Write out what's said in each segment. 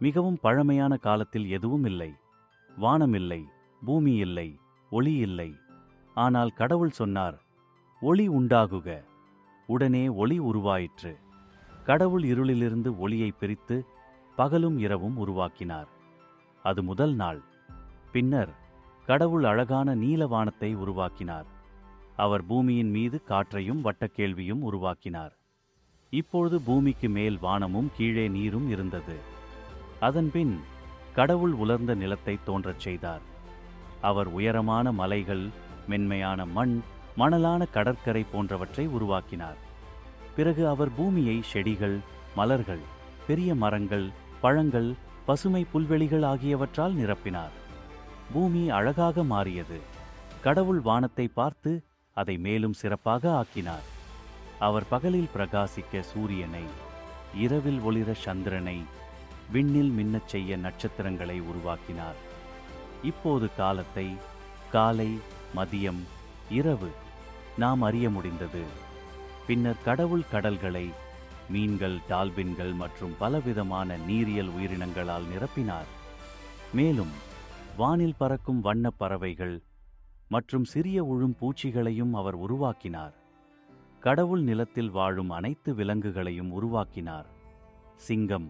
மிகவும் பழமையான காலத்தில் எதுவும் இல்லை. வானம் இல்லை, பூமி இல்லை, ஒளி இல்லை. ஆனால் கடவுள் சொன்னார், ஒளி உண்டாகுக. உடனே ஒளி உருவாயிற்று. கடவுள் இருளிலிருந்து ஒளியை பிரித்து பகலும் இரவும் உருவாக்கினார். அது முதல் நாள். பின்னர் கடவுள் அழகான நீல வானத்தை உருவாக்கினார். அவர் பூமியின் மீது காற்றையும் வட்டக்கேள்வியும் உருவாக்கினார். இப்பொழுது பூமிக்கு மேல் வானமும் கீழே நீரும் இருந்தது. அதன்பின் கடவுள் உலர்ந்த நிலத்தை தோன்றச் செய்தார். அவர் உயரமான மலைகள், மென்மையான மண், மணலான கடற்கரை போன்றவற்றை உருவாக்கினார். பிறகு அவர் பூமியை செடிகள், மலர்கள், பெரிய மரங்கள், பழங்கள், பசுமை புல்வெளிகள் ஆகியவற்றால் நிரப்பினார். பூமி அழகாக மாறியது. கடவுள் வானத்தை பார்த்து அதை மேலும் சிறப்பாக ஆக்கினார். அவர் பகலில் பிரகாசிக்க சூரியனை, இரவில் ஒளிர சந்திரனை, விண்ணில் மின்னச் செய்ய நட்சத்திரங்களை உருவாக்கினார். இப்போது காலத்தை காலை, மதியம், இரவு நாம் அறிய முடிந்தது. பின்னர் கடவுள் கடல்களை மீன்கள், டால்பின்கள் மற்றும் பலவிதமான நீரியல் உயிரினங்களால் நிரப்பினார். மேலும் வானில் பறக்கும் வண்ணப் பறவைகள் மற்றும் சிறிய உழும் பூச்சிகளையும் அவர் உருவாக்கினார். கடவுள் நிலத்தில் வாழும் அனைத்து விலங்குகளையும் உருவாக்கினார். சிங்கம்,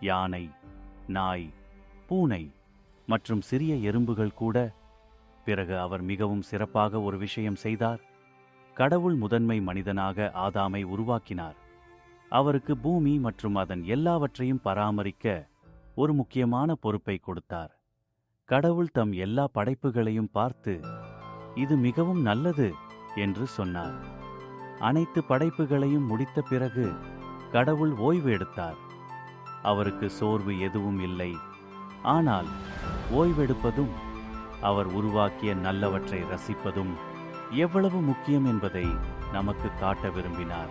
யானை, நாய், பூனை மற்றும் சிறிய எறும்புகள் கூட. பிறகு அவர் மிகவும் சிறப்பாக ஒரு விஷயம் செய்தார். கடவுள் முதன்மை மனிதனாக ஆதாமை உருவாக்கினார். அவருக்கு பூமி மற்றும் அதன் எல்லாவற்றையும் பராமரிக்க ஒரு முக்கியமான பொறுப்பை கொடுத்தார். கடவுள் தம் எல்லா படைப்புகளையும் பார்த்து, இது மிகவும் நல்லது என்று சொன்னார். அனைத்து படைப்புகளையும் முடித்த பிறகு கடவுள் ஓய்வு எடுத்தார். அவருக்கு சோர்வு எதுவும் இல்லை. ஆனால் ஓய்வெடுப்பதும் அவர் உருவாக்கிய நல்லவற்றை ரசிப்பதும் எவ்வளவு முக்கியம் என்பதை நமக்கு காட்ட விரும்பினார்.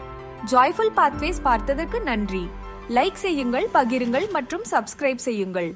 ஜாய்ஃபுல் பாத்வேஸ் பார்த்ததற்கு நன்றி. லைக் செய்யுங்கள், பகிருங்கள் மற்றும் சப்ஸ்கிரைப் செய்யுங்கள்.